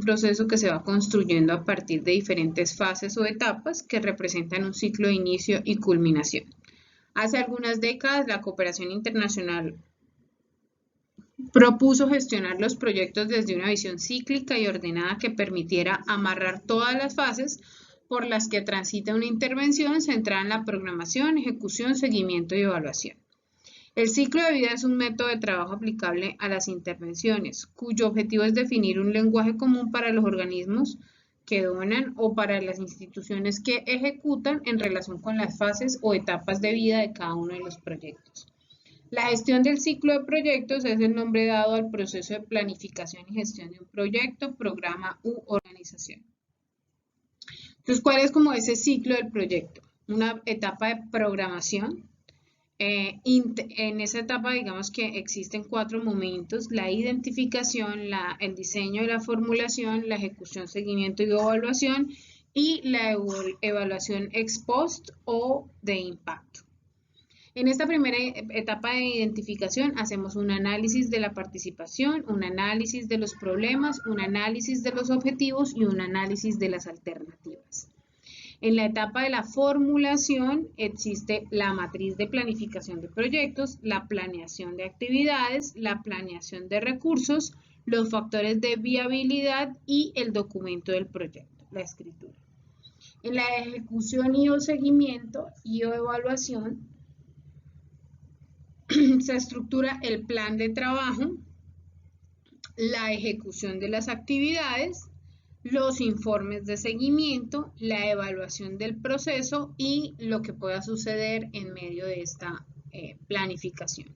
proceso que se va construyendo a partir de diferentes fases o etapas que representan un ciclo de inicio y culminación. Hace algunas décadas, la cooperación internacional propuso gestionar los proyectos desde una visión cíclica y ordenada que permitiera amarrar todas las fases por las que transita una intervención centrada en la programación, ejecución, seguimiento y evaluación. El ciclo de vida es un método de trabajo aplicable a las intervenciones, cuyo objetivo es definir un lenguaje común para los organismos que donan o para las instituciones que ejecutan en relación con las fases o etapas de vida de cada uno de los proyectos. La gestión del ciclo de proyectos es el nombre dado al proceso de planificación y gestión de un proyecto, programa u organización. Entonces, ¿cuál es como ese ciclo del proyecto? Una etapa de programación. En esa etapa, digamos que existen 4 momentos: la identificación, el diseño y la formulación, la ejecución, seguimiento y evaluación, y la evaluación ex post o de impacto. En esta primera etapa de identificación hacemos un análisis de la participación, un análisis de los problemas, un análisis de los objetivos y un análisis de las alternativas. En la etapa de la formulación existe la matriz de planificación de proyectos, la planeación de actividades, la planeación de recursos, los factores de viabilidad y el documento del proyecto, la escritura. En la ejecución y o seguimiento y o evaluación se estructura el plan de trabajo, la ejecución de las actividades, los informes de seguimiento, la evaluación del proceso y lo que pueda suceder en medio de esta planificación.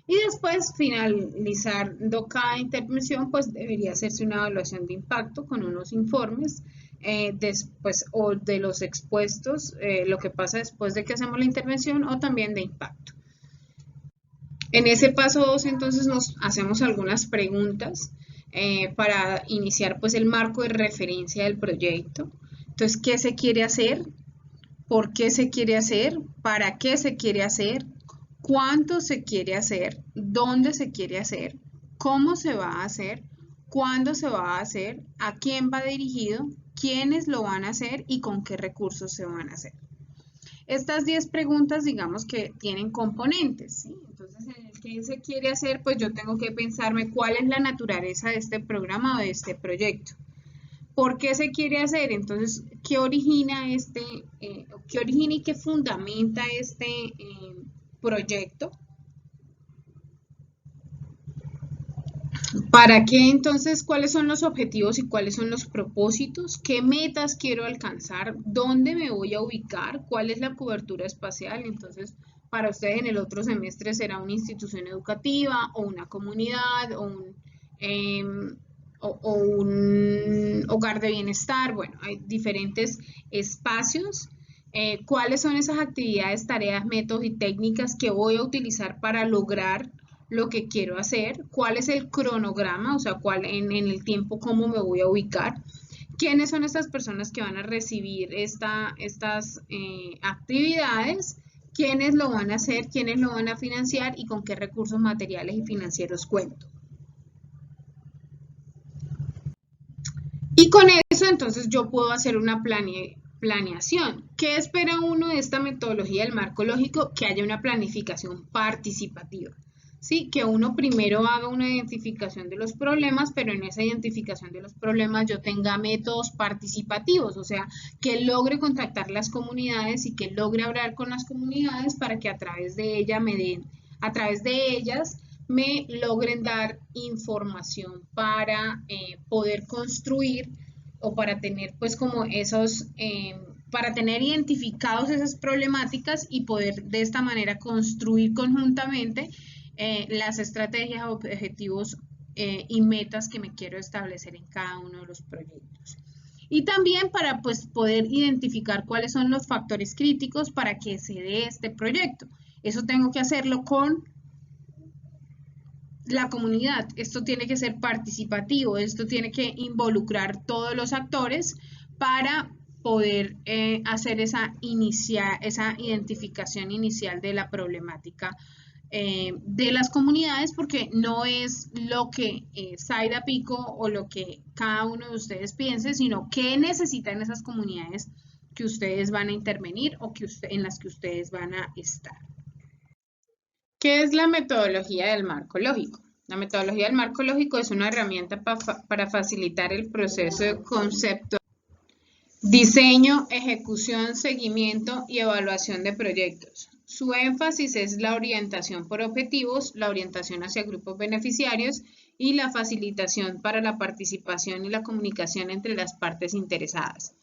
Y después, finalizando cada intervención, pues debería hacerse una evaluación de impacto con unos informes después o de los expuestos, lo que pasa después de que hacemos la intervención, o también de impacto. En ese paso 2, entonces, nos hacemos algunas preguntas para iniciar pues el marco de referencia del proyecto. Entonces, ¿qué se quiere hacer? ¿Por qué se quiere hacer? ¿Para qué se quiere hacer? ¿Cuánto se quiere hacer? ¿Dónde se quiere hacer? ¿Cómo se va a hacer? ¿Cuándo se va a hacer? ¿A quién va dirigido? ¿Quiénes lo van a hacer? ¿Y con qué recursos se van a hacer? Estas 10 preguntas, digamos que tienen componentes, ¿sí? Entonces, en el que se quiere hacer, pues yo tengo que pensarme cuál es la naturaleza de este programa o de este proyecto. ¿Por qué se quiere hacer? Entonces, ¿qué origina y qué fundamenta este proyecto? ¿Para qué entonces? ¿Cuáles son los objetivos y cuáles son los propósitos? ¿Qué metas quiero alcanzar? ¿Dónde me voy a ubicar? ¿Cuál es la cobertura espacial? Entonces, para ustedes en el otro semestre será una institución educativa o una comunidad o un hogar de bienestar. Bueno, hay diferentes espacios. ¿Cuáles son esas actividades, tareas, métodos y técnicas que voy a utilizar para lograr lo que quiero hacer? ¿Cuál es el cronograma? O sea, en el tiempo, cómo me voy a ubicar. ¿Quiénes son estas personas que van a recibir estas actividades? ¿Quiénes lo van a hacer? ¿Quiénes lo van a financiar? ¿Y con qué recursos materiales y financieros cuento? Y con eso, entonces, yo puedo hacer una planeación. ¿Qué espera uno de esta metodología del marco lógico? Que haya una planificación participativa. Sí, que uno primero haga una identificación de los problemas, pero en esa identificación de los problemas yo tenga métodos participativos, o sea, que logre contactar las comunidades y que logre hablar con las comunidades para que a través de ellas me logren dar información para poder construir o para tener pues como para tener identificados esas problemáticas y poder de esta manera construir conjuntamente las estrategias, objetivos y metas que me quiero establecer en cada uno de los proyectos. Y también para pues poder identificar cuáles son los factores críticos para que se dé este proyecto. Eso tengo que hacerlo con la comunidad. Esto tiene que ser participativo, esto tiene que involucrar todos los actores para poder hacer esa identificación inicial de la problemática de las comunidades, porque no es lo que Zaida Pico o lo que cada uno de ustedes piense, sino qué necesitan esas comunidades que ustedes van a intervenir o en las que ustedes van a estar. ¿Qué es la metodología del marco lógico? La metodología del marco lógico es una herramienta para facilitar el proceso de concepto, diseño, ejecución, seguimiento y evaluación de proyectos. Su énfasis es la orientación por objetivos, la orientación hacia grupos beneficiarios y la facilitación para la participación y la comunicación entre las partes interesadas.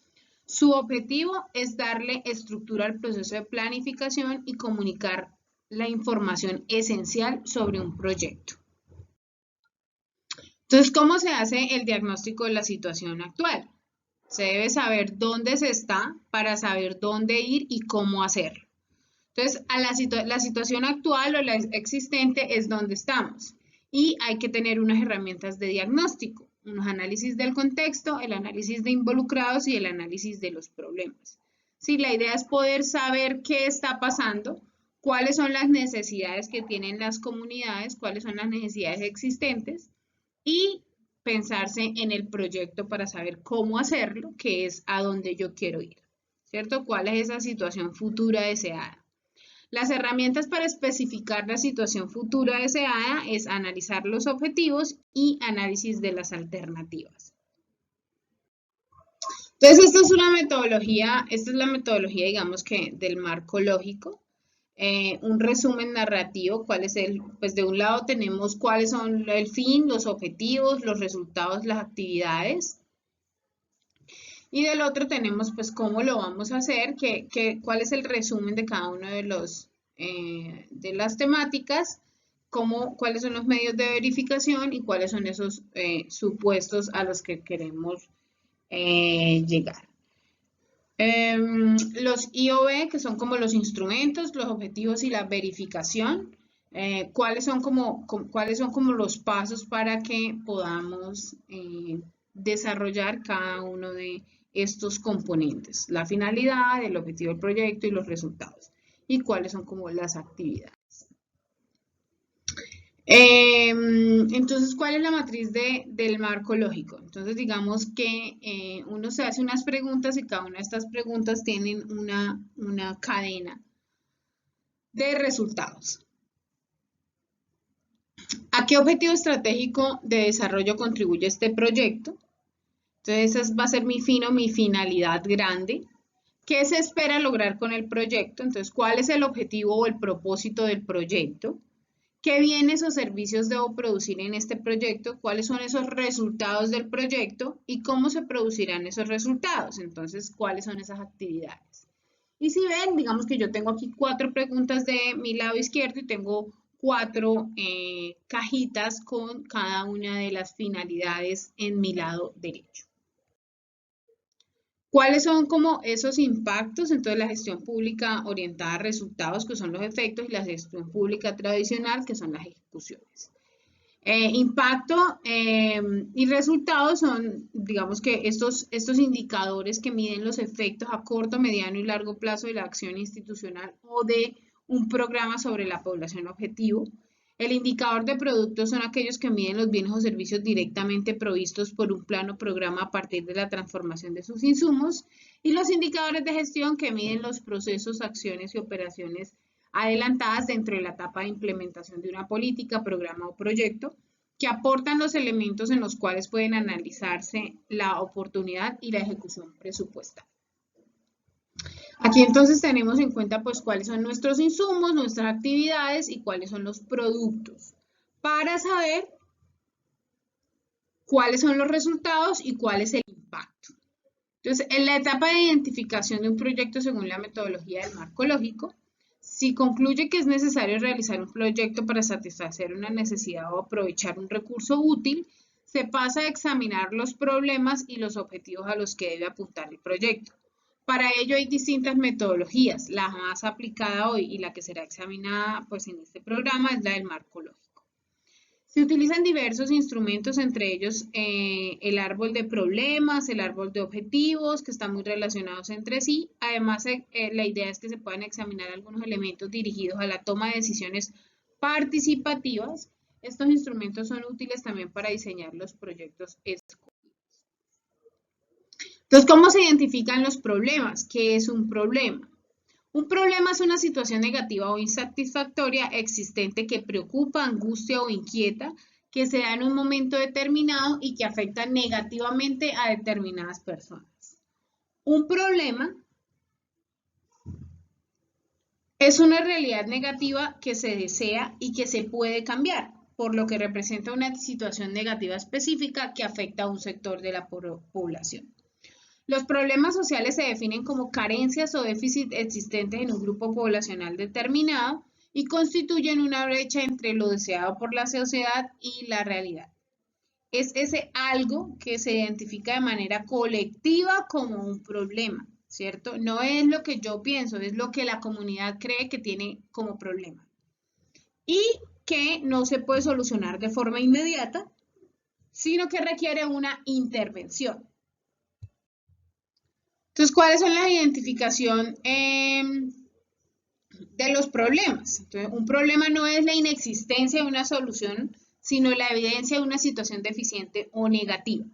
Su objetivo es darle estructura al proceso de planificación y comunicar la información esencial sobre un proyecto. Entonces, ¿cómo se hace el diagnóstico de la situación actual? Se debe saber dónde se está para saber dónde ir y cómo hacerlo. Entonces, la situación actual o la existente es donde estamos y hay que tener unas herramientas de diagnóstico, unos análisis del contexto, el análisis de involucrados y el análisis de los problemas. Sí, la idea es poder saber qué está pasando, cuáles son las necesidades que tienen las comunidades, cuáles son las necesidades existentes y pensarse en el proyecto para saber cómo hacerlo, que es a dónde yo quiero ir, ¿cierto? ¿Cuál es esa situación futura deseada? Las herramientas para especificar la situación futura deseada es analizar los objetivos y análisis de las alternativas. Entonces, esta es la metodología, digamos que del marco lógico. Un resumen narrativo, pues de un lado tenemos cuáles son el fin, los objetivos, los resultados, las actividades. Y del otro tenemos pues cómo lo vamos a hacer, cuál es el resumen de cada uno de las temáticas, cuáles son los medios de verificación y cuáles son esos supuestos a los que queremos llegar. Los IOB, que son como los instrumentos, los objetivos y la verificación, cuáles son como los pasos para que podamos desarrollar cada uno de estos componentes, la finalidad, el objetivo del proyecto y los resultados, y cuáles son como las actividades. Entonces, ¿cuál es la matriz del marco lógico? Entonces, digamos que uno se hace unas preguntas y cada una de estas preguntas tienen una cadena de resultados. ¿A qué objetivo estratégico de desarrollo contribuye este proyecto? Entonces, esa va a ser mi fin o mi finalidad grande. ¿Qué se espera lograr con el proyecto? Entonces, ¿cuál es el objetivo o el propósito del proyecto? ¿Qué bienes o servicios debo producir en este proyecto? ¿Cuáles son esos resultados del proyecto? ¿Y cómo se producirán esos resultados? Entonces, ¿cuáles son esas actividades? Y si ven, digamos que yo tengo aquí 4 preguntas de mi lado izquierdo y tengo 4 cajitas con cada una de las finalidades en mi lado derecho. ¿Cuáles son como esos impactos? Entonces, la gestión pública orientada a resultados, que son los efectos, y la gestión pública tradicional, que son las ejecuciones. Impacto y resultados son, digamos que estos indicadores que miden los efectos a corto, mediano y largo plazo de la acción institucional o de un programa sobre la población objetivo. El indicador de productos son aquellos que miden los bienes o servicios directamente provistos por un plano o programa a partir de la transformación de sus insumos. Y los indicadores de gestión que miden los procesos, acciones y operaciones adelantadas dentro de la etapa de implementación de una política, programa o proyecto, que aportan los elementos en los cuales pueden analizarse la oportunidad y la ejecución presupuestal. Aquí entonces tenemos en cuenta pues cuáles son nuestros insumos, nuestras actividades y cuáles son los productos para saber cuáles son los resultados y cuál es el impacto. Entonces, en la etapa de identificación de un proyecto según la metodología del marco lógico, si concluye que es necesario realizar un proyecto para satisfacer una necesidad o aprovechar un recurso útil, se pasa a examinar los problemas y los objetivos a los que debe apuntar el proyecto. Para ello hay distintas metodologías. La más aplicada hoy y la que será examinada pues, en este programa es la del marco lógico. Se utilizan diversos instrumentos, entre ellos el árbol de problemas, el árbol de objetivos, que están muy relacionados entre sí. Además, la idea es que se puedan examinar algunos elementos dirigidos a la toma de decisiones participativas. Estos instrumentos son útiles también para diseñar los proyectos escolares. Entonces, ¿cómo se identifican los problemas? ¿Qué es un problema? Un problema es una situación negativa o insatisfactoria existente que preocupa, angustia o inquieta, que se da en un momento determinado y que afecta negativamente a determinadas personas. Un problema es una realidad negativa que se desea y que se puede cambiar, por lo que representa una situación negativa específica que afecta a un sector de la población. Los problemas sociales se definen como carencias o déficits existentes en un grupo poblacional determinado y constituyen una brecha entre lo deseado por la sociedad y la realidad. Es ese algo que se identifica de manera colectiva como un problema, ¿cierto? No es lo que yo pienso, es lo que la comunidad cree que tiene como problema. Y que no se puede solucionar de forma inmediata, sino que requiere una intervención. Entonces, ¿cuáles son la identificación de los problemas? Entonces, un problema no es la inexistencia de una solución, sino la evidencia de una situación deficiente o negativa.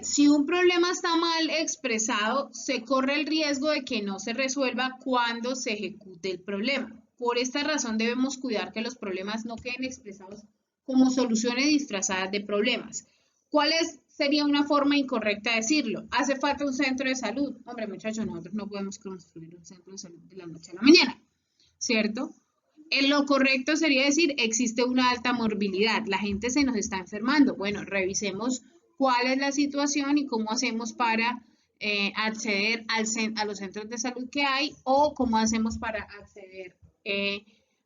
Si un problema está mal expresado, se corre el riesgo de que no se resuelva cuando se ejecute el problema. Por esta razón debemos cuidar que los problemas no queden expresados como soluciones disfrazadas de problemas. ¿Cuál sería una forma incorrecta de decirlo? Hace falta un centro de salud. Hombre, muchachos, nosotros no podemos construir un centro de salud de la noche a la mañana, ¿cierto? Lo correcto sería decir, existe una alta morbilidad, la gente se nos está enfermando. Bueno, revisemos cuál es la situación y cómo hacemos para acceder a los centros de salud que hay o cómo hacemos para acceder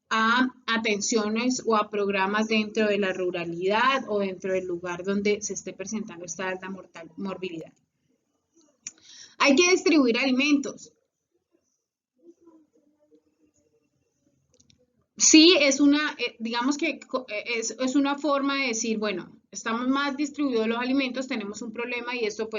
a atenciones o a programas dentro de la ruralidad o dentro del lugar donde se esté presentando esta alta morbilidad. Hay que distribuir alimentos. Sí, digamos que es una forma de decir, bueno, estamos más distribuidos los alimentos, tenemos un problema y esto pues